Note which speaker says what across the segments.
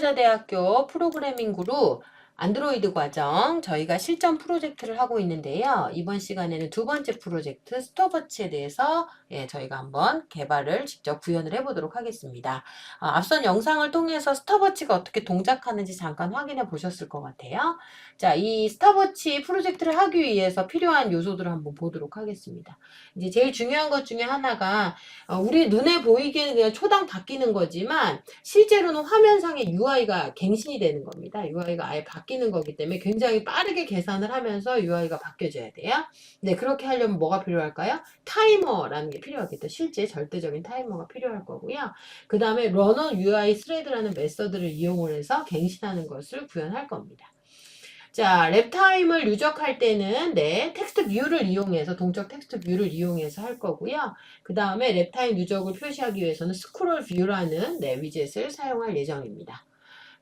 Speaker 1: 한국여자대학교 프로그래밍 그룹 안드로이드 과정 저희가 실전 프로젝트를 하고 있는데요. 이번 시간에는 두 번째 프로젝트 스톱워치에 대해서 저희가 한번 개발을 직접 구현을 해보도록 하겠습니다. 앞선 영상을 통해서 스톱워치가 어떻게 동작하는지 잠깐 확인해 보셨을 것 같아요. 자, 이 스톱워치 프로젝트를 하기 위해서 필요한 요소들을 한번 보도록 하겠습니다. 이제 제일 중요한 것 중에 하나가 우리 눈에 보이기에는 그냥 초당 바뀌는 거지만 실제로는 화면상의 UI가 갱신이 되는 겁니다. UI가 아예 바뀌는 거기 때문에 굉장히 빠르게 계산을 하면서 UI가 바뀌어져야 돼요. 네, 그렇게 하려면 뭐가 필요할까요? 타이머라는 게 필요하겠죠. 실제 절대적인 타이머가 필요할 거고요. 그 다음에 러너 UI 스레드라는 메서드를 이용을 해서 갱신하는 것을 구현할 겁니다. 자, 랩타임을 누적할 때는 텍스트 뷰를 이용해서 동적 텍스트 뷰를 이용해서 할 거고요. 그 다음에 랩타임 누적을 표시하기 위해서는 스크롤 뷰라는 위젯을 사용할 예정입니다.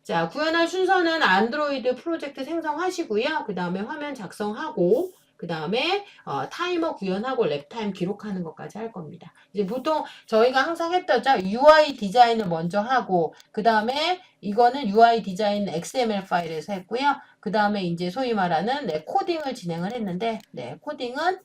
Speaker 1: 자, 구현할 순서는 안드로이드 프로젝트 생성하시고요. 그 다음에 화면 작성하고 그 다음에 타이머 구현하고 랩타임 기록하는 것까지 할 겁니다. 이제 보통 저희가 항상 했더죠. UI 디자인을 먼저 하고 그 다음에 이거는 UI 디자인 XML 파일에서 했고요. 그 다음에 이제 소위 말하는 코딩을 진행을 했는데 코딩은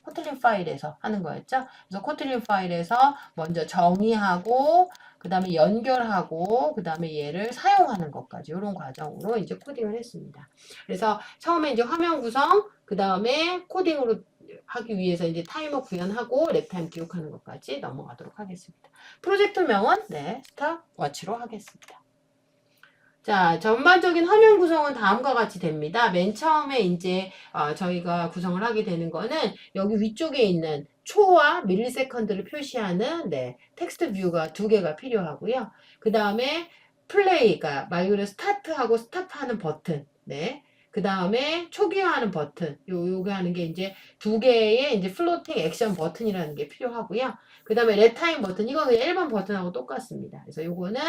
Speaker 1: 코틀린 파일에서 하는 거였죠. 그래서 코틀린 파일에서 먼저 정의하고 그 다음에 연결하고 그 다음에 얘를 사용하는 것까지 이런 과정으로 이제 코딩을 했습니다. 그래서 처음에 이제 화면 구성 그 다음에 코딩으로 하기 위해서 이제 타이머 구현하고 랩타임 기록하는 것까지 넘어가도록 하겠습니다. 프로젝트명은 스톱워치로 하겠습니다. 자, 전반적인 화면 구성은 다음과 같이 됩니다. 맨 처음에 이제 저희가 구성을 하게 되는 거는 여기 위쪽에 있는 초와 밀리세컨드를 표시하는 텍스트 뷰가 두 개가 필요하고요. 그 다음에 플레이가 말 그대로 스타트하고 스탑하는 버튼, 그 다음에 초기화하는 버튼, 요게 하는 게 이제 두 개의 이제 플로팅 액션 버튼이라는 게 필요하고요. 그 다음에 랩타임 버튼, 이거 그냥 일반 버튼하고 똑같습니다. 그래서 요거는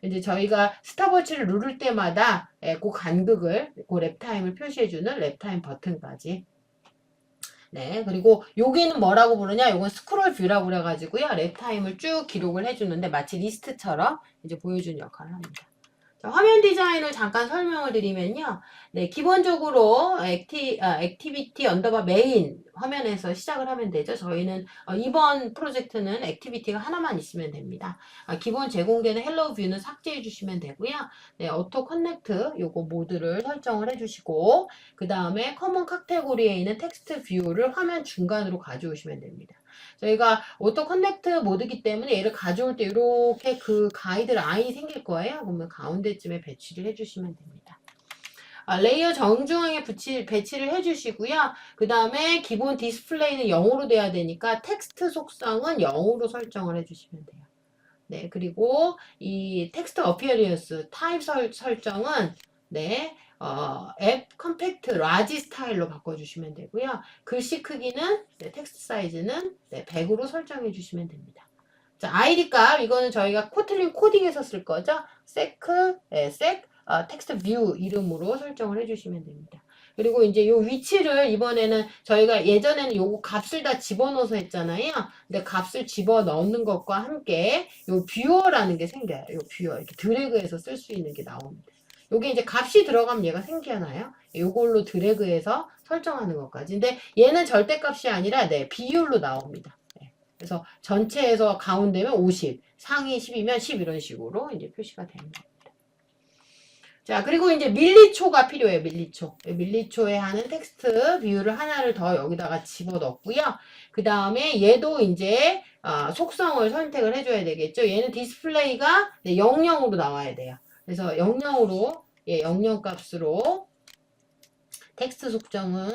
Speaker 1: 이제 저희가 스탑워치를 누를 때마다 그 간극을, 그 랩타임을 표시해주는 랩타임 버튼까지. 그리고 여기는 뭐라고 부르냐? 요건 스크롤 뷰라고 그래가지고요. 랩타임을 쭉 기록을 해주는데 마치 리스트처럼 이제 보여주는 역할을 합니다. 자, 화면 디자인을 잠깐 설명을 드리면요. 기본적으로 액티비티 언더바 메인 화면에서 시작을 하면 되죠. 저희는 이번 프로젝트는 액티비티가 하나만 있으면 됩니다. 기본 제공되는 헬로우 뷰는 삭제해 주시면 되고요. 오토 커넥트 요거 모드를 설정을 해 주시고 그 다음에 커먼 카테고리에 있는 텍스트 뷰를 화면 중간으로 가져오시면 됩니다. 저희가 오토 커넥트 모드이기 때문에 얘를 가져올 때 이렇게 그 가이드 라인이 생길 거예요. 그러면 가운데쯤에 배치를 해주시면 됩니다. 레이어 정중앙에 배치를 해주시고요. 그 다음에 기본 디스플레이는 0으로 돼야 되니까 텍스트 속성은 0으로 설정을 해주시면 돼요. 그리고 이 텍스트 어피어리언스 타입 설정은 앱 컴팩트 라지 스타일로 바꿔주시면 되고요. 글씨 크기는 텍스트 사이즈는 100으로 설정해 주시면 됩니다. 자, ID 값 이거는 저희가 코틀린 코딩에서 쓸 거죠. 텍스트 뷰 이름으로 설정을 해주시면 됩니다. 그리고 이제 요 위치를 이번에는 저희가 예전에는 요거 값을 다 집어넣어서 했잖아요. 근데 값을 집어넣는 것과 함께 요 뷰어라는 게 생겨요. 요 뷰어 이렇게 드래그해서 쓸 수 있는 게 나옵니다. 요게 이제 값이 들어가면 얘가 생겨나요. 요걸로 드래그해서 설정하는 것까지. 근데 얘는 절대값이 아니라 비율로 나옵니다. 그래서 전체에서 가운데면 50, 상위 10이면 10 이런 식으로 이제 표시가 되는 겁니다. 자, 그리고 이제 밀리초가 필요해요. 밀리초에 하는 텍스트 뷰를 하나를 더 여기다가 집어넣고요. 그 다음에 얘도 이제 속성을 선택을 해줘야 되겠죠. 얘는 디스플레이가 00으로 나와야 돼요. 그래서 00으로 00 값으로 텍스트 속성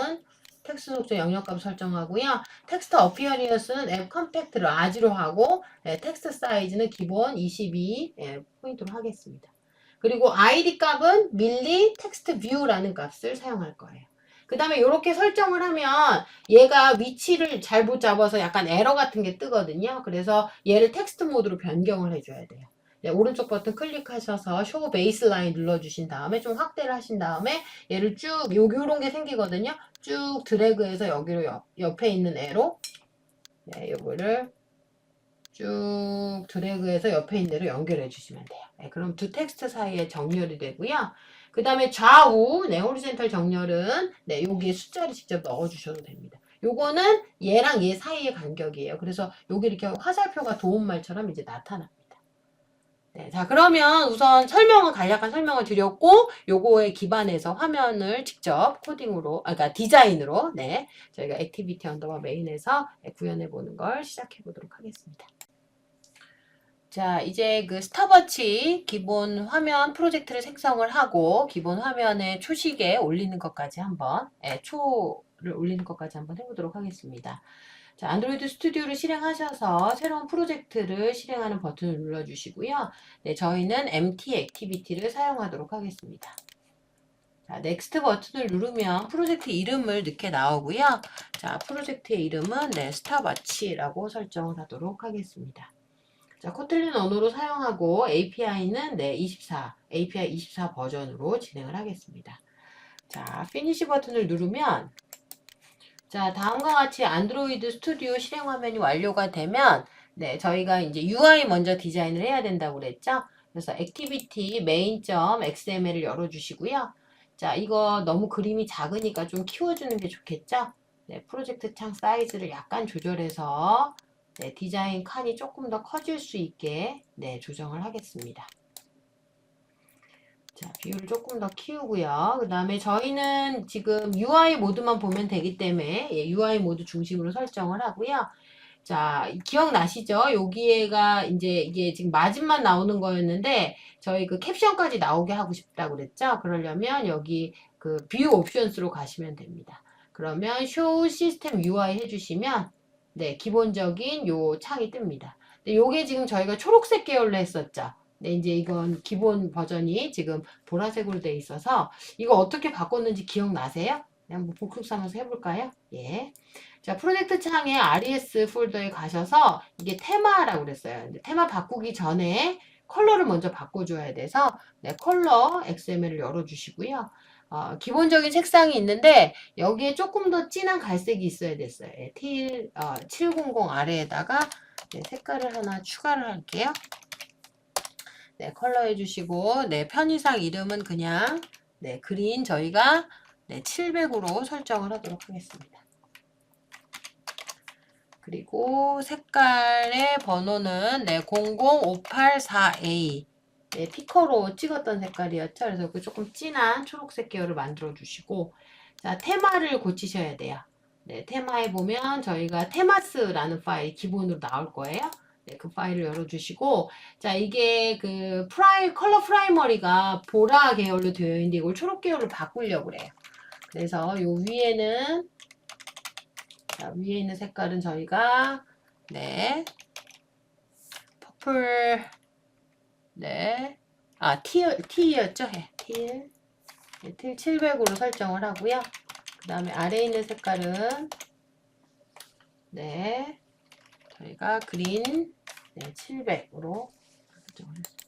Speaker 1: 영역값 설정하고요. 텍스트 어피어리언스는 앱 컴팩트 라지로 하고 텍스트 사이즈는 기본 22 포인트로 하겠습니다. 그리고 ID 값은 밀리 텍스트 뷰라는 값을 사용할 거예요. 그 다음에 이렇게 설정을 하면 얘가 위치를 잘 못 잡아서 약간 에러 같은 게 뜨거든요. 그래서 얘를 텍스트 모드로 변경을 해줘야 돼요. 오른쪽 버튼 클릭하셔서 쇼 베이스라인 눌러주신 다음에 좀 확대를 하신 다음에 얘를 쭉 요런 게 생기거든요. 쭉 드래그해서 여기로 옆에 있는 애로 요거를 쭉 드래그해서 옆에 있는 대로 연결해 주시면 돼요. 네, 그럼 두 텍스트 사이에 정렬이 되고요. 그 다음에 좌우, 네, 호리젠털 정렬은, 네, 여기에 숫자를 직접 넣어 주셔도 됩니다. 요거는 얘랑 얘 사이의 간격이에요. 그래서 여기 이렇게 화살표가 도움말처럼 이제 나타납니다. 네, 자, 그러면 우선 간략한 설명을 드렸고, 요거에 기반해서 화면을 직접 코딩으로, 그러니까 디자인으로, 네, 저희가 액티비티 언더바 메인에서 구현해 보는 걸 시작해 보도록 하겠습니다. 자, 이제 그 스타버치 기본 화면 프로젝트를 생성을 하고, 기본 화면에 초시계 올리는 것까지 한번, 초를 올리는 것까지 한번 해보도록 하겠습니다. 자, 안드로이드 스튜디오를 실행하셔서 새로운 프로젝트를 실행하는 버튼을 눌러주시고요. 네, 저희는 MT 액티비티를 사용하도록 하겠습니다. 자, 넥스트 버튼을 누르면 프로젝트 이름을 넣게 나오고요. 자, 프로젝트의 이름은 네, 스타버치라고 설정을 하도록 하겠습니다. 자, 코틀린 언어로 사용하고 API는 네, API 24 버전으로 진행을 하겠습니다. 자, 피니시 버튼을 누르면 자, 다음과 같이 안드로이드 스튜디오 실행 화면이 완료가 되면 네, 저희가 이제 UI 먼저 디자인을 해야 된다고 그랬죠? 그래서 액티비티 main.xml을 열어주시고요. 자, 이거 너무 그림이 작으니까 좀 키워주는 게 좋겠죠? 네, 프로젝트 창 사이즈를 약간 조절해서 네, 디자인 칸이 조금 더 커질 수 있게 네, 조정을 하겠습니다. 자, 비율을 조금 더 키우고요. 그 다음에 저희는 지금 UI 모드만 보면 되기 때문에 UI 모드 중심으로 설정을 하고요. 자, 기억나시죠? 여기에가 이제 이게 지금 마진만 나오는 거였는데 저희 그 캡션까지 나오게 하고 싶다고 그랬죠? 그러려면 여기 그 뷰 옵션스로 가시면 됩니다. 그러면 show system UI 해주시면 네, 기본적인 요 창이 뜹니다. 근데 요게 지금 저희가 초록색 계열로 했었죠? 네, 이제 이건 기본 버전이 지금 보라색으로 돼 있어서 이거 어떻게 바꿨는지 기억나세요? 네, 한번 복습 삼아서 해볼까요? 예. 자, 프로젝트 창에 RES 폴더에 가셔서 이게 테마라고 그랬어요. 근데 테마 바꾸기 전에 컬러를 먼저 바꿔줘야 돼서 네, 컬러 XML을 열어주시고요. 기본적인 색상이 있는데 여기에 조금 더 진한 갈색이 있어야 됐어요. 예, 700 아래에다가 네, 색깔을 하나 추가를 할게요. 네, 컬러 해주시고, 네, 편의상 이름은 그냥, 네, 그린 저희가, 네, 700으로 설정을 하도록 하겠습니다. 그리고 색깔의 번호는, 네, 00584A. 네, 피커로 찍었던 색깔이었죠. 그래서 그 조금 진한 초록색 계열을 만들어 주시고, 자, 테마를 고치셔야 돼요. 네, 테마에 보면 저희가 테마스라는 파일이 기본으로 나올 거예요. 네, 그 파일을 열어주시고, 자, 이게 그 컬러 프라이머리가 보라 계열로 되어 있는데 이걸 초록 계열로 바꾸려고 그래요. 그래서 요 위에는, 자, 위에 있는 색깔은 저희가, 네, 퍼플, 네, T였죠? 네, T. 네, T 700으로 설정을 하고요. 그 다음에 아래에 있는 색깔은, 네, 저희가 그린, 네, 700으로 설정을 했습니다.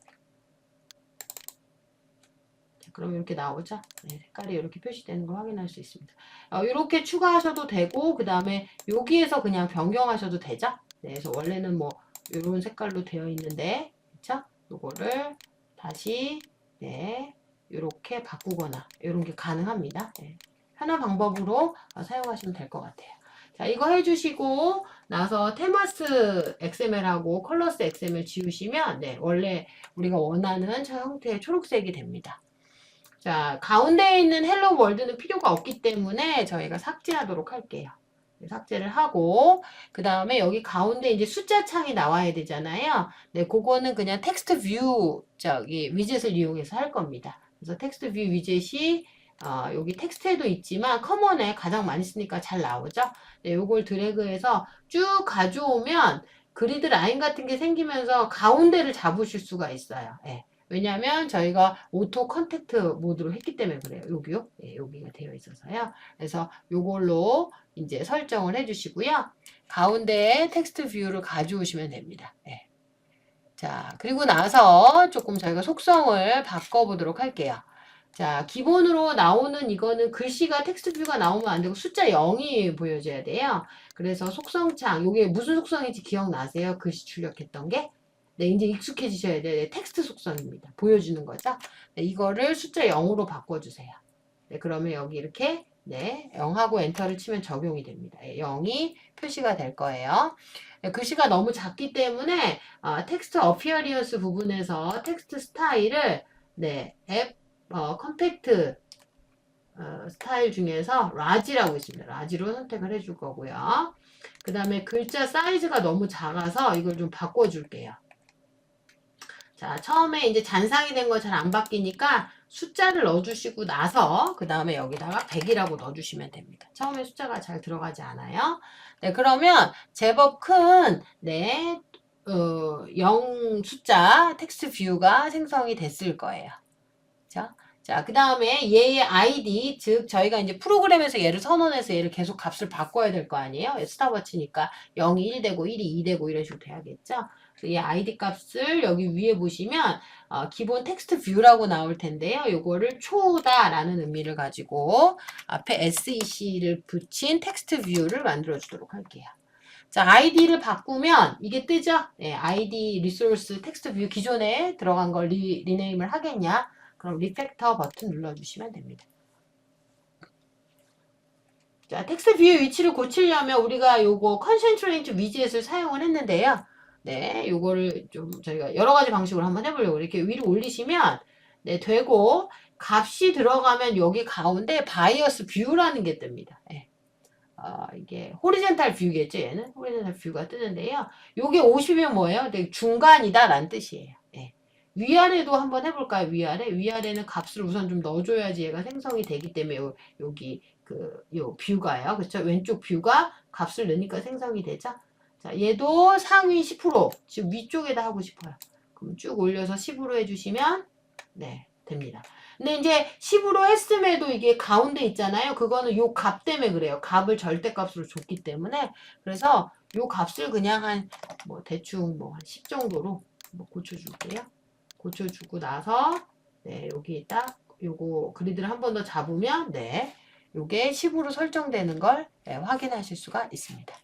Speaker 1: 그럼 이렇게 나오죠? 네, 색깔이 이렇게 표시되는 걸 확인할 수 있습니다. 이렇게 추가하셔도 되고, 그 다음에 여기에서 그냥 변경하셔도 되죠? 네, 그래서 원래는 뭐, 이런 색깔로 되어 있는데, 그쵸? 요거를 다시, 네, 이렇게 바꾸거나, 이런 게 가능합니다. 네, 편한 방법으로 사용하시면 될 것 같아요. 자, 이거 해주시고 나서 테마스 XML하고 컬러스 XML 지우시면, 네, 원래 우리가 원하는 형태의 초록색이 됩니다. 자, 가운데에 있는 헬로 월드는 필요가 없기 때문에 저희가 삭제하도록 할게요. 삭제를 하고, 그 다음에 여기 가운데 이제 숫자 창이 나와야 되잖아요. 네, 그거는 그냥 텍스트 뷰, 위젯을 이용해서 할 겁니다. 그래서 텍스트 뷰 위젯이, 여기 텍스트에도 있지만 커먼에 가장 많이 쓰니까 잘 나오죠. 네, 요걸 드래그해서 쭉 가져오면 그리드 라인 같은 게 생기면서 가운데를 잡으실 수가 있어요. 네. 왜냐면 저희가 오토 컨택트 모드로 했기 때문에 그래요. 여기요. 네, 여기가 되어 있어서요. 그래서 요걸로 이제 설정을 해주시고요. 가운데에 텍스트 뷰를 가져오시면 됩니다. 네. 자, 그리고 나서 조금 저희가 속성을 바꿔보도록 할게요. 자, 기본으로 나오는 이거는 글씨가 텍스트 뷰가 나오면 안 되고 숫자 0이 보여져야 돼요. 그래서 속성창, 요게 무슨 속성인지 기억나세요? 글씨 출력했던 게? 네, 이제 익숙해지셔야 돼요. 네, 텍스트 속성입니다. 보여주는 거죠. 네, 이거를 숫자 0으로 바꿔주세요. 네, 그러면 여기 이렇게 네, 0하고 엔터를 치면 적용이 됩니다. 0이 표시가 될 거예요. 네, 글씨가 너무 작기 때문에 텍스트 어피어리언스 부분에서 텍스트 스타일을 네, 앱 컴팩트 스타일 중에서 라지라고 있습니다. 라지로 선택을 해줄 거고요. 그 다음에 글자 사이즈가 너무 작아서 이걸 좀 바꿔줄게요. 자, 처음에 이제 잔상이 된 거 잘 안 바뀌니까 숫자를 넣어주시고 나서 그 다음에 여기다가 100이라고 넣어주시면 됩니다. 처음에 숫자가 잘 들어가지 않아요. 네, 그러면 제법 큰 네, 0 숫자 텍스트 뷰가 생성이 됐을 거예요. 자, 그 다음에 얘의 ID, 즉 저희가 이제 프로그램에서 얘를 선언해서 얘를 계속 값을 바꿔야 될 거 아니에요? 스타워치니까 0이 1 되고 1이 2 되고 이런 식으로 돼야겠죠? 그래서 얘 ID 값을 여기 위에 보시면 기본 텍스트 뷰라고 나올 텐데요. 요거를 초다라는 의미를 가지고 앞에 SEC를 붙인 텍스트 뷰를 만들어 주도록 할게요. 자, ID를 바꾸면 이게 뜨죠? 네, ID 리소스 텍스트 뷰 기존에 들어간 걸 리네임을 하겠냐? 그럼 리팩터 버튼 눌러주시면 됩니다. 자, 텍스트 뷰의 위치를 고치려면 우리가 요거 컨센트레이트 위젯을 사용을 했는데요. 네, 요거를 좀 저희가 여러 가지 방식으로 한번 해보려고 이렇게 위로 올리시면 네, 되고 값이 들어가면 여기 가운데 바이어스 뷰라는 게 뜹니다. 네. 이게 호리젠탈 뷰겠죠. 얘는 호리젠탈 뷰가 뜨는데요. 요게 50이면 뭐예요? 되게 중간이다 라는 뜻이에요. 네. 위아래도 한번 해볼까요? 위아래는 값을 우선 좀 넣어줘야지 얘가 생성이 되기 때문에 여기 요 뷰가요. 그렇죠? 왼쪽 뷰가 값을 넣으니까 생성이 되죠. 자, 얘도 상위 10% 지금 위쪽에다 하고 싶어요. 그럼 쭉 올려서 10으로 해주시면 네, 됩니다. 근데 이제 10으로 했음에도 이게 가운데 있잖아요. 그거는 요 값 때문에 그래요. 값을 절대값으로 줬기 때문에. 그래서 요 값을 그냥 한 뭐 대충 뭐 한 10 정도로 뭐 고쳐줄게요. 고쳐주고 나서 네, 여기 딱 요거 그리드를 한 번 더 잡으면 네, 요게 10으로 설정되는 걸 네, 확인하실 수가 있습니다.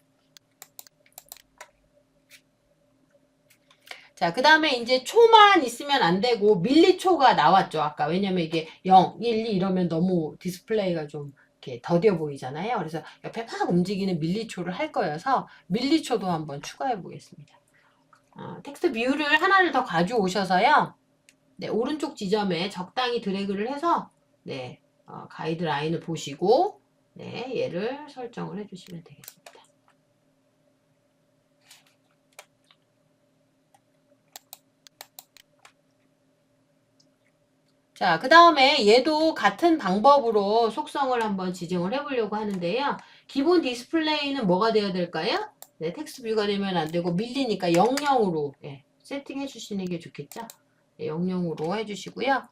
Speaker 1: 자, 그 다음에 이제 초만 있으면 안 되고 밀리초가 나왔죠. 아까 왜냐면 이게 0, 1, 2 이러면 너무 디스플레이가 좀 이렇게 더뎌 보이잖아요. 그래서 옆에 막 움직이는 밀리초를 할 거여서 밀리초도 한번 추가해 보겠습니다. 텍스트 뷰를 하나를 더 가져오셔서요. 네, 오른쪽 지점에 적당히 드래그를 해서 네, 가이드라인을 보시고 네, 얘를 설정을 해주시면 되겠습니다. 자, 그 다음에 얘도 같은 방법으로 속성을 한번 지정을 해보려고 하는데요. 기본 디스플레이는 뭐가 되어야 될까요? 네, 텍스트 뷰가 되면 안 되고 밀리니까 00으로 예, 세팅해 주시는 게 좋겠죠? 네, 00으로 해주시고요.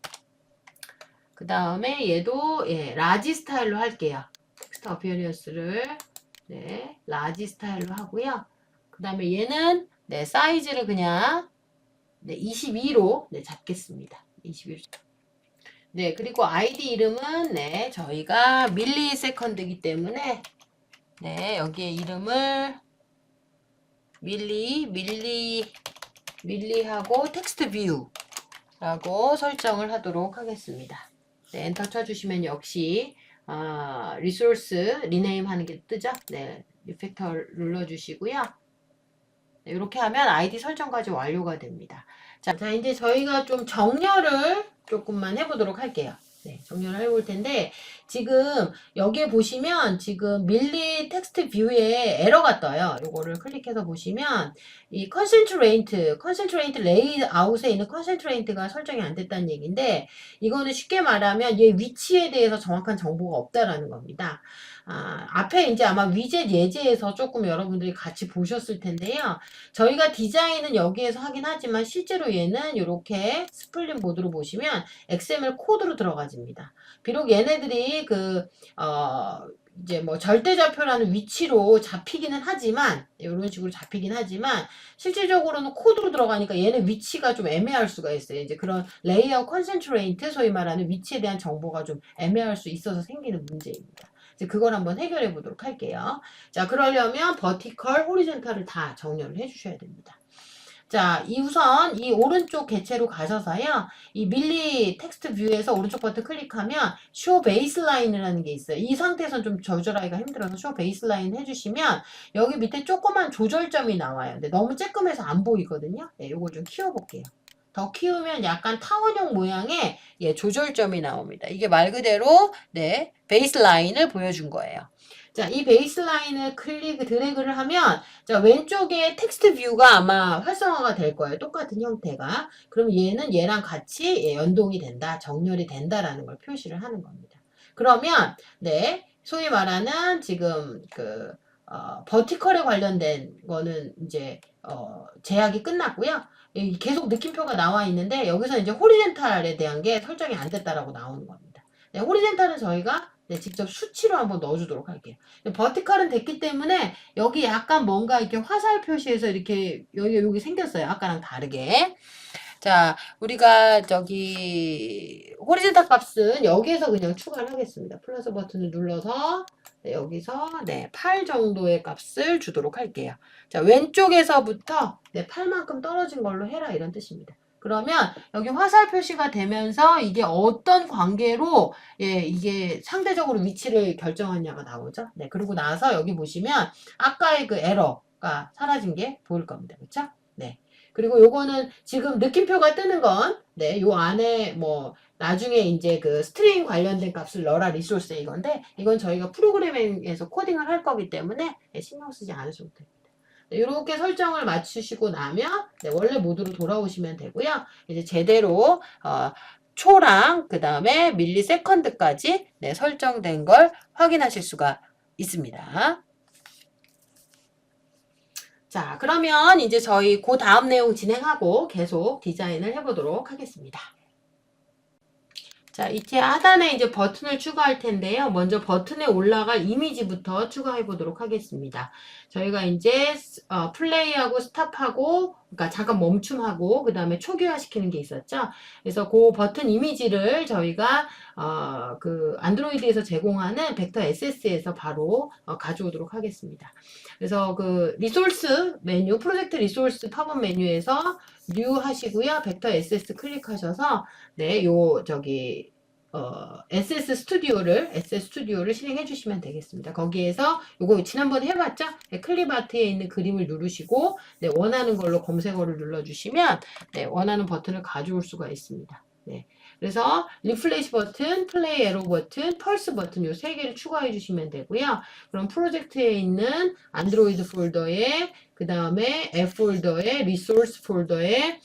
Speaker 1: 그 다음에 얘도 예, 라지 스타일로 할게요. 텍스트 어피어리언스를 네, 라지 스타일로 하고요. 그 다음에 얘는 네, 사이즈를 그냥 네, 22로 네, 잡겠습니다. 22로. 네, 그리고 아이디 이름은 네, 저희가 밀리세컨드이기 때문에 네, 여기에 이름을 밀리하고 텍스트 뷰라고 설정을 하도록 하겠습니다. 네, 엔터 쳐주시면 역시 리소스 리네임 하는 게 뜨죠? 네, 리팩터 눌러주시고요. 네, 이렇게 하면 아이디 설정까지 완료가 됩니다. 자, 이제 저희가 좀 정렬을 조금만 해보도록 할게요. 네, 정렬을 해볼 텐데, 지금 여기에 보시면 지금 밀리 텍스트 뷰에 에러가 떠요. 요거를 클릭해서 보시면 이 컨센트레이트 레이아웃에 있는 컨센트레이트가 설정이 안 됐다는 얘기인데, 이거는 쉽게 말하면 얘 위치에 대해서 정확한 정보가 없다라는 겁니다. 앞에 이제 아마 위젯 예제에서 조금 여러분들이 같이 보셨을 텐데요. 저희가 디자인은 여기에서 하긴 하지만 실제로 얘는 이렇게 스플릿 모드로 보시면 XML 코드로 들어가집니다. 비록 얘네들이 여기 이제 뭐 절대좌표라는 위치로 잡히기는 하지만, 이런 식으로 잡히긴 하지만, 실질적으로는 코드로 들어가니까 얘는 위치가 좀 애매할 수가 있어요. 이제 그런 레이아웃 컨센트레이트, 소위 말하는 위치에 대한 정보가 좀 애매할 수 있어서 생기는 문제입니다. 이제 그걸 한번 해결해 보도록 할게요. 자, 그러려면 버티컬, 호리젠탈을 다 정렬을 해주셔야 됩니다. 자, 우선 이 오른쪽 개체로 가셔서요. 이 밀리 텍스트 뷰에서 오른쪽 버튼 클릭하면 쇼 베이스라인이라는 게 있어요. 이 상태에서는 좀 조절하기가 힘들어서 쇼 베이스라인 해주시면 여기 밑에 조그만 조절점이 나와요. 근데 너무 쬐끔해서 안 보이거든요. 네, 요거 좀 키워볼게요. 더 키우면 약간 타원형 모양의 조절점이 나옵니다. 이게 말 그대로 베이스라인을 보여준 거예요. 자, 이 베이스라인을 드래그를 하면 자, 왼쪽에 텍스트 뷰가 아마 활성화가 될 거예요. 똑같은 형태가. 그럼 얘는 얘랑 같이 연동이 된다, 정렬이 된다라는 걸 표시를 하는 겁니다. 그러면 소위 말하는 지금 버티컬에 관련된 거는 이제 제약이 끝났고요. 계속 느낌표가 나와 있는데 여기서 이제 호리젠탈에 대한 게 설정이 안 됐다라고 나오는 겁니다. 호리젠탈은 저희가 직접 수치로 한번 넣어주도록 할게요. 버티컬은 됐기 때문에 여기 약간 뭔가 이렇게 화살 표시해서 이렇게 여기 생겼어요. 아까랑 다르게. 자, 우리가 저기 호리젠탈 값은 여기에서 그냥 추가를 하겠습니다. 플러스 버튼을 눌러서 여기서 8 정도의 값을 주도록 할게요. 자, 왼쪽에서부터 8만큼 떨어진 걸로 해라 이런 뜻입니다. 그러면 여기 화살 표시가 되면서 이게 어떤 관계로 이게 상대적으로 위치를 결정하냐가 나오죠. 그리고 나서 여기 보시면 아까의 그 에러가 사라진 게 보일 겁니다. 그렇죠? 그리고 요거는 지금 느낌표가 뜨는 건 요 안에 뭐 나중에 이제 그 스트링 관련된 값을 넣어라 리소스에 이건데 이건 저희가 프로그래밍에서 코딩을 할 거기 때문에 신경 쓰지 않으셔도 됩니다. 이렇게 설정을 맞추시고 나면 원래 모드로 돌아오시면 되고요. 이제 제대로 초랑 그 다음에 밀리세컨드까지 설정된 걸 확인하실 수가 있습니다. 자, 그러면 이제 저희 그 다음 내용 진행하고 계속 디자인을 해보도록 하겠습니다. 자, 이제 하단에 이제 버튼을 추가할 텐데요. 먼저 버튼에 올라갈 이미지부터 추가해 보도록 하겠습니다. 저희가 이제 플레이하고 스탑하고 그러니까 잠깐 멈춤하고 그 다음에 초기화 시키는 게 있었죠. 그래서 그 버튼 이미지를 저희가 그 안드로이드에서 제공하는 벡터 SS에서 바로 가져오도록 하겠습니다. 그래서 그 리소스 메뉴, 프로젝트 리소스 팝업 메뉴에서 뉴 하시고요. 벡터 SS 클릭하셔서 SS 스튜디오를 실행해 주시면 되겠습니다. 거기에서 요거 지난번에 해봤죠? 클립아트에 있는 그림을 누르시고 원하는 걸로 검색어를 눌러주시면 원하는 버튼을 가져올 수가 있습니다. 그래서 리플레이스 버튼, 플레이 에로 버튼, 펄스 버튼 요 세 개를 추가해 주시면 되고요. 그럼 프로젝트에 있는 안드로이드 폴더에 그 다음에 F 폴더에 리소스 폴더에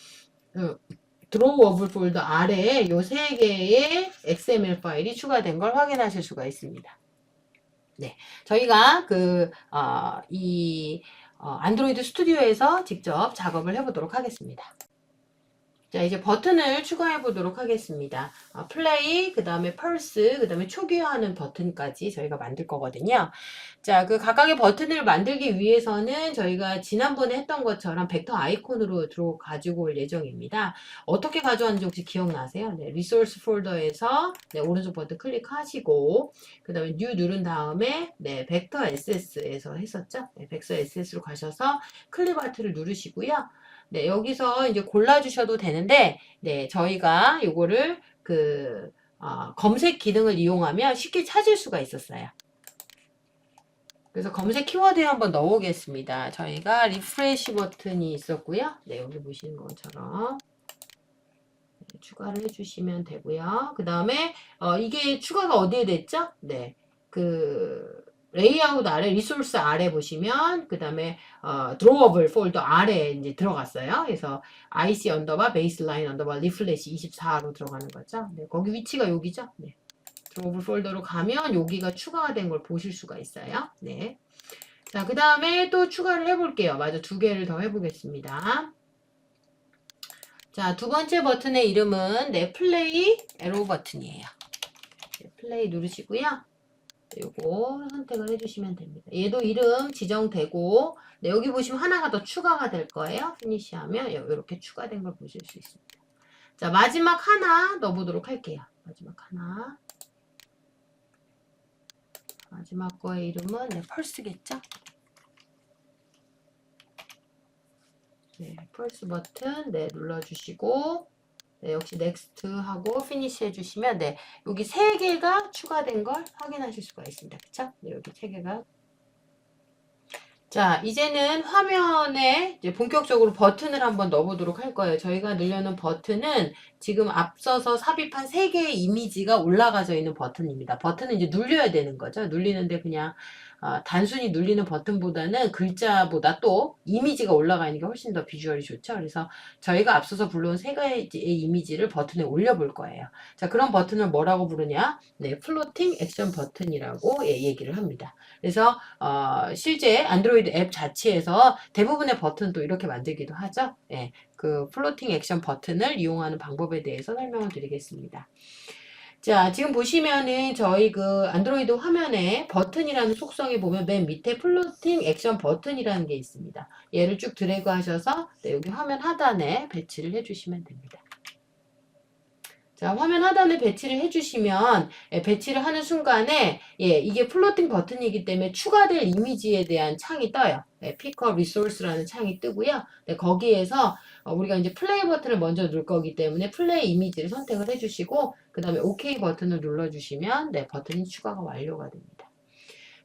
Speaker 1: 드로우어블 폴더 아래에 요 세 개의 XML 파일이 추가된 걸 확인하실 수가 있습니다. 저희가 안드로이드 스튜디오에서 직접 작업을 해보도록 하겠습니다. 자, 이제 버튼을 추가해 보도록 하겠습니다. 플레이, 그 다음에 펄스, 그 다음에 초기화하는 버튼까지 저희가 만들 거거든요. 자, 그 각각의 버튼을 만들기 위해서는 저희가 지난번에 했던 것처럼 벡터 아이콘으로 가지고 올 예정입니다. 어떻게 가져왔는지 혹시 기억나세요? 리소스 폴더에서 오른쪽 버튼 클릭하시고, 그 다음에 뉴 누른 다음에 벡터 SS에서 했었죠? 벡터 SS로 가셔서 클립 아트를 누르시고요. 여기서 이제 골라주셔도 되는데, 저희가 요거를 검색 기능을 이용하면 쉽게 찾을 수가 있었어요. 그래서 검색 키워드에 한번 넣어보겠습니다. 저희가 리프레시 버튼이 있었고요. 여기 보시는 것처럼 추가를 해주시면 되고요. 그 다음에 이게 추가가 어디에 됐죠? 레이아웃 아래, 리소스 아래 보시면, 그 다음에, 드로워블 폴더 아래에 이제 들어갔어요. 그래서, IC 언더바, 베이스라인 언더바, 리플래시 24로 들어가는 거죠. 거기 위치가 여기죠. 드로워블 폴더로 가면 여기가 추가가 된 걸 보실 수가 있어요. 자, 그 다음에 또 추가를 해볼게요. 마저 두 개를 더 해보겠습니다. 자, 두 번째 버튼의 이름은 플레이 에로 버튼이에요. 플레이 누르시고요. 요거 선택을 해주시면 됩니다. 얘도 이름 지정되고, 네, 여기 보시면 하나가 더 추가가 될 거예요. 피니시 하면 이렇게 추가된 걸 보실 수 있습니다. 자, 마지막 하나 넣어보도록 할게요. 마지막 하나. 마지막 거의 이름은 네, 펄스겠죠? 네, 펄스 버튼 네, 눌러주시고, 네, 역시 넥스트 하고 피니시 해주시면 네, 여기 3개가 추가된 걸 확인하실 수가 있습니다. 그쵸? 네, 여기 3개가. 자, 이제는 화면에 이제 본격적으로 버튼을 한번 넣어보도록 할 거예요. 저희가 넣으려는 버튼은 지금 앞서서 삽입한 3개의 이미지가 올라가져 있는 버튼입니다. 버튼은 이제 눌려야 되는 거죠. 눌리는데 그냥 단순히 눌리는 버튼보다는 글자보다 또 이미지가 올라가 있는 게 훨씬 더 비주얼이 좋죠. 그래서 저희가 앞서서 불러온 3개의 이미지를 버튼에 올려볼 거예요. 자, 그런 버튼을 뭐라고 부르냐? 네, 플로팅 액션 버튼이라고 얘기를 합니다. 그래서 실제 안드로이드 앱 자체에서 대부분의 버튼도 이렇게 만들기도 하죠. 예, 그 플로팅 액션 버튼을 이용하는 방법에 대해서 설명을 드리겠습니다. 자, 지금 보시면은 저희 그 안드로이드 화면에 버튼이라는 속성에 보면 맨 밑에 플로팅 액션 버튼이라는 게 있습니다. 얘를 쭉 드래그 하셔서 네, 여기 화면 하단에 배치를 해주시면 됩니다. 자, 화면 하단에 배치를 해주시면 배치를 하는 순간에 이게 플로팅 버튼이기 때문에 추가될 이미지에 대한 창이 떠요. 픽업 리소스라는 창이 뜨고요. 거기에서 우리가 이제 플레이 버튼을 먼저 누를 거기 때문에 플레이 이미지를 선택을 해주시고 그 다음에 OK 버튼을 눌러주시면 버튼이 추가가 완료가 됩니다.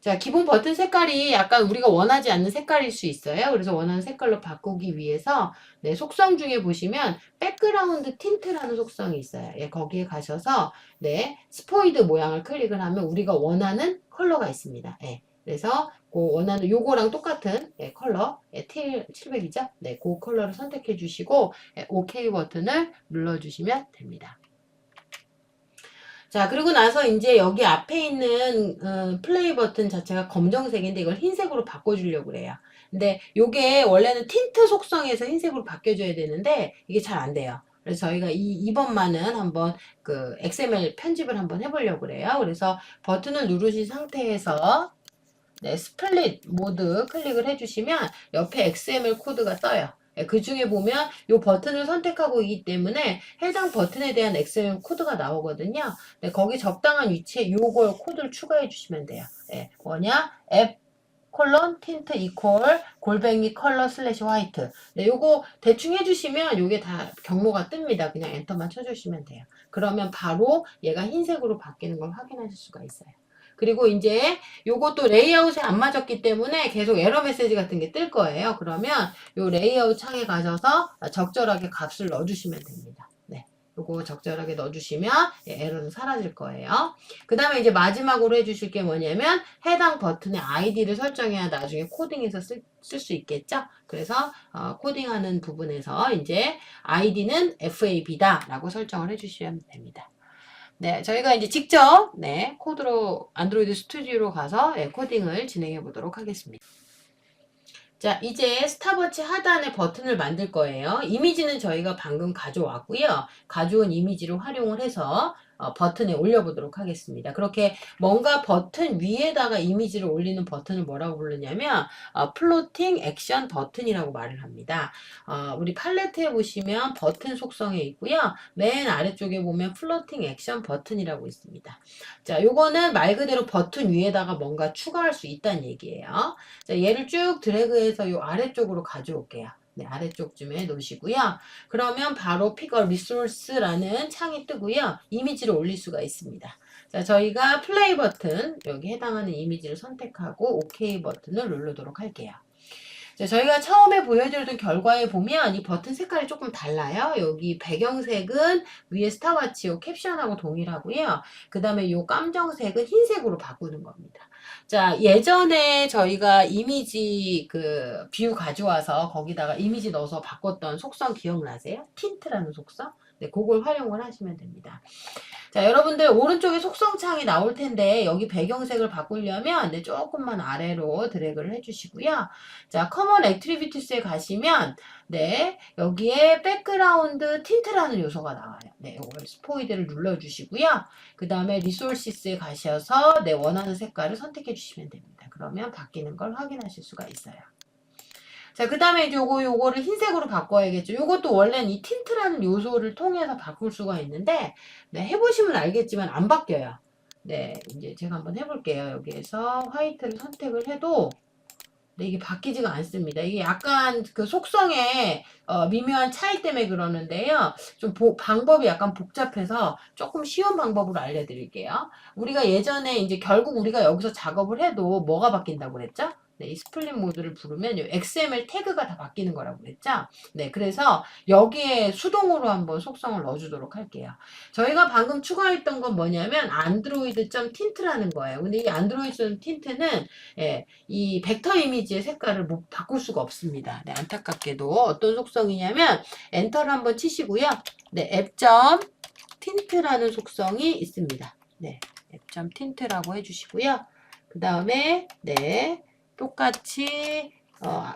Speaker 1: 자, 기본 버튼 색깔이 약간 우리가 원하지 않는 색깔일 수 있어요. 그래서 원하는 색깔로 바꾸기 위해서 네, 속성 중에 보시면 백그라운드 틴트라는 속성이 있어요. 거기에 가셔서 네, 스포이드 모양을 클릭을 하면 우리가 원하는 컬러가 있습니다. 그래서 그 원하는 요거랑 똑같은 컬러 틸 700이죠? 네, 그 컬러를 선택해 주시고 OK 버튼을 눌러 주시면 됩니다. 자, 그리고 나서 이제 여기 앞에 있는 플레이 버튼 자체가 검정색인데 이걸 흰색으로 바꿔주려고 그래요. 근데 요게 원래는 틴트 속성에서 흰색으로 바뀌어줘야 되는데 이게 잘 안 돼요. 그래서 저희가 이번만은 한번 그 XML 편집을 한번 해보려고 그래요. 그래서 버튼을 누르신 상태에서 네, 스플릿 모드 클릭을 해주시면 옆에 XML 코드가 떠요. 그 중에 보면 이 버튼을 선택하고 있기 때문에 해당 버튼에 대한 XML 코드가 나오거든요. 네, 거기 적당한 위치에 요거 코드를 추가해 주시면 돼요. 뭐냐? 앱 콜론 틴트 이퀄 골뱅이 컬러 슬래시 화이트. 네, 요거 대충 해주시면 요게 다 경로가 뜹니다. 그냥 엔터만 쳐주시면 돼요. 그러면 바로 얘가 흰색으로 바뀌는 걸 확인하실 수가 있어요. 그리고 이제 요것도 레이아웃에 안 맞았기 때문에 계속 에러 메시지 같은 게 뜰 거예요. 그러면 요 레이아웃 창에 가셔서 적절하게 값을 넣어주시면 됩니다. 네. 요거 적절하게 넣어주시면 에러는 사라질 거예요. 그 다음에 이제 마지막으로 해주실 게 뭐냐면 해당 버튼의 아이디를 설정해야 나중에 코딩해서 쓸 수 있겠죠. 그래서 코딩하는 부분에서 이제 아이디는 FAB다 라고 설정을 해주시면 됩니다. 네, 저희가 이제 직접 코드로 안드로이드 스튜디오로 가서 코딩을 진행해 보도록 하겠습니다. 자, 이제 스탑워치 하단에 버튼을 만들 거예요. 이미지는 저희가 방금 가져왔고요. 가져온 이미지를 활용을 해서 버튼에 올려보도록 하겠습니다. 그렇게 뭔가 버튼 위에다가 이미지를 올리는 버튼을 뭐라고 부르냐면 플로팅 액션 버튼이라고 말을 합니다. 우리 팔레트에 보시면 버튼 속성에 있고요. 맨 아래쪽에 보면 플로팅 액션 버튼이라고 있습니다. 자, 요거는 말 그대로 버튼 위에다가 뭔가 추가할 수 있다는 얘기예요. 자, 얘를 쭉 드래그해서 요 아래쪽으로 가져올게요. 네, 아래쪽쯤에 놓으시고요. 그러면 바로 픽업 리소스라는 창이 뜨고요. 이미지를 올릴 수가 있습니다. 자, 저희가 플레이 버튼, 여기 해당하는 이미지를 선택하고 OK 버튼을 누르도록 할게요. 자, 저희가 처음에 보여드렸던 결과에 보면 이 버튼 색깔이 조금 달라요. 여기 배경색은 위에 스타워치 요 캡션하고 동일하고요. 그 다음에 요 깜정색은 흰색으로 바꾸는 겁니다. 자, 예전에 저희가 이미지 뷰 가져와서 거기다가 이미지 넣어서 바꿨던 속성 기억나세요? 틴트라는 속성? 네, 그걸 활용을 하시면 됩니다. 자, 여러분들 오른쪽에 속성창이 나올 텐데 여기 배경색을 바꾸려면 네, 조금만 아래로 드래그를 해주시고요. 자, 커먼 액티비티스에 가시면 네, 여기에 백그라운드 틴트라는 요소가 나와요. 네, 이걸 스포이드를 눌러주시고요. 그 다음에 리소시스에 가셔서 네, 원하는 색깔을 선택해 주시면 됩니다. 그러면 바뀌는 걸 확인하실 수가 있어요. 자, 그 다음에 이제 요거를 흰색으로 바꿔야겠죠. 요것도 원래는 이 틴트라는 요소를 통해서 바꿀 수가 있는데, 네, 해보시면 알겠지만 안 바뀌어요. 네, 이제 제가 한번 해볼게요. 여기에서 화이트를 선택을 해도, 네, 이게 바뀌지가 않습니다. 이게 약간 그 속성에 미묘한 차이 때문에 그러는데요. 좀 방법이 약간 복잡해서 조금 쉬운 방법으로 알려드릴게요. 우리가 예전에 이제 결국 우리가 여기서 작업을 해도 뭐가 바뀐다고 그랬죠? 네, 이 스플릿 모드를 부르면 이 XML 태그가 다 바뀌는 거라고 그랬죠? 네, 그래서 여기에 수동으로 한번 속성을 넣어주도록 할게요. 저희가 방금 추가했던 건 뭐냐면 android.tint라는 거예요. 근데 이 android.tint는 예, 이 벡터 이미지의 색깔을 바꿀 수가 없습니다. 네, 안타깝게도 어떤 속성이냐면 엔터를 한번 치시고요. 네, 앱.tint라는 속성이 있습니다. 네, 앱.tint라고 해주시고요. 그 다음에 네, 똑같이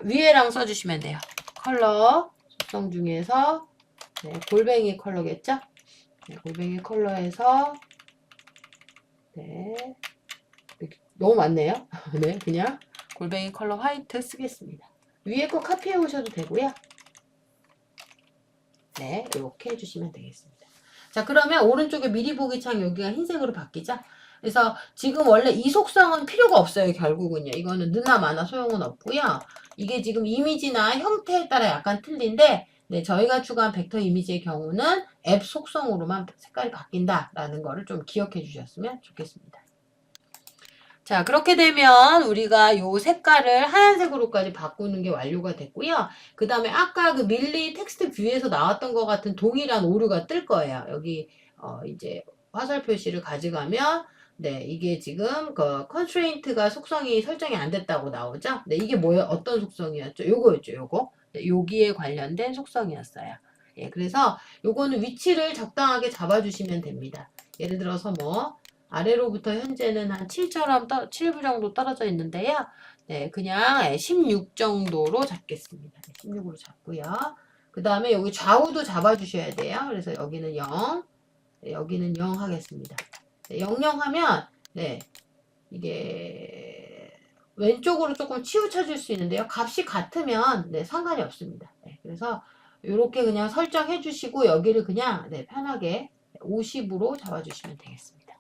Speaker 1: 위에랑 써주시면 돼요. 컬러 속성 중에서 네, 골뱅이 컬러겠죠? 네, 골뱅이 컬러에서 네, 너무 많네요. 네, 그냥 골뱅이 컬러 화이트 쓰겠습니다. 위에 거 카피해 오셔도 되고요. 네, 이렇게 해주시면 되겠습니다. 자, 그러면 오른쪽에 미리 보기 창 여기가 흰색으로 바뀌죠? 그래서 지금 원래 이 속성은 필요가 없어요, 결국은요. 이거는 느나 마나 소용은 없고요. 이게 지금 이미지나 형태에 따라 약간 틀린데, 네, 저희가 추가한 벡터 이미지의 경우는 앱 속성으로만 색깔이 바뀐다라는 거를 좀 기억해 주셨으면 좋겠습니다. 자, 그렇게 되면 우리가 요 색깔을 하얀색으로까지 바꾸는 게 완료가 됐고요. 그 다음에 아까 그 밀리 텍스트 뷰에서 나왔던 것 같은 동일한 오류가 뜰 거예요. 여기 이제 화살 표시를 가져가면 네, 이게 지금 그 컨스트레인트가 속성이 설정이 안 됐다고 나오죠. 네, 이게 뭐예요? 어떤 속성이었죠? 요거였죠, 요거. 네, 여기에 관련된 속성이었어요. 예, 그래서 요거는 위치를 적당하게 잡아주시면 됩니다. 예를 들어서 뭐 아래로부터 현재는 한 7부 정도 떨어져 있는데요. 네, 그냥 16 정도로 잡겠습니다. 16으로 잡고요. 그 다음에 여기 좌우도 잡아주셔야 돼요. 그래서 여기는 0, 네, 여기는 0 하겠습니다. 네, 0, 0 하면, 네, 이게 왼쪽으로 조금 치우쳐질 수 있는데요. 값이 같으면, 네, 상관이 없습니다. 네, 그래서 이렇게 그냥 설정해 주시고, 여기를 그냥, 네, 편하게 50으로 잡아주시면 되겠습니다.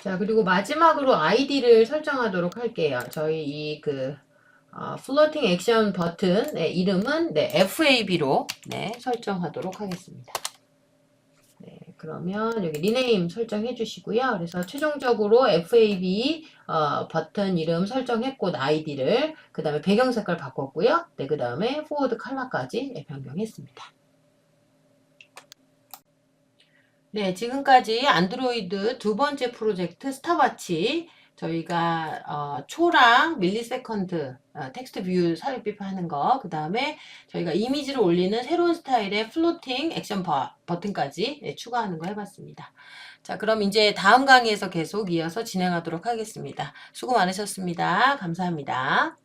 Speaker 1: 자, 그리고 마지막으로 아이디를 설정하도록 할게요. 저희 이 플로팅 액션 버튼의 이름은 네, FAB로 네, 설정하도록 하겠습니다. 네, 그러면 여기 리네임 설정해 주시고요. 그래서 최종적으로 FAB 버튼 이름 설정했고 아이디를 그 다음에 배경 색깔 바꿨고요. 네, 그 다음에 포워드 컬러까지 변경했습니다. 네, 지금까지 안드로이드 두 번째 프로젝트 스탑워치 저희가 초랑 밀리세컨드 텍스트 뷰 삽입하는 거, 그 다음에 저희가 이미지를 올리는 새로운 스타일의 플로팅 액션 버튼까지 네, 추가하는 거 해봤습니다. 자, 그럼 이제 다음 강의에서 계속 이어서 진행하도록 하겠습니다. 수고 많으셨습니다. 감사합니다.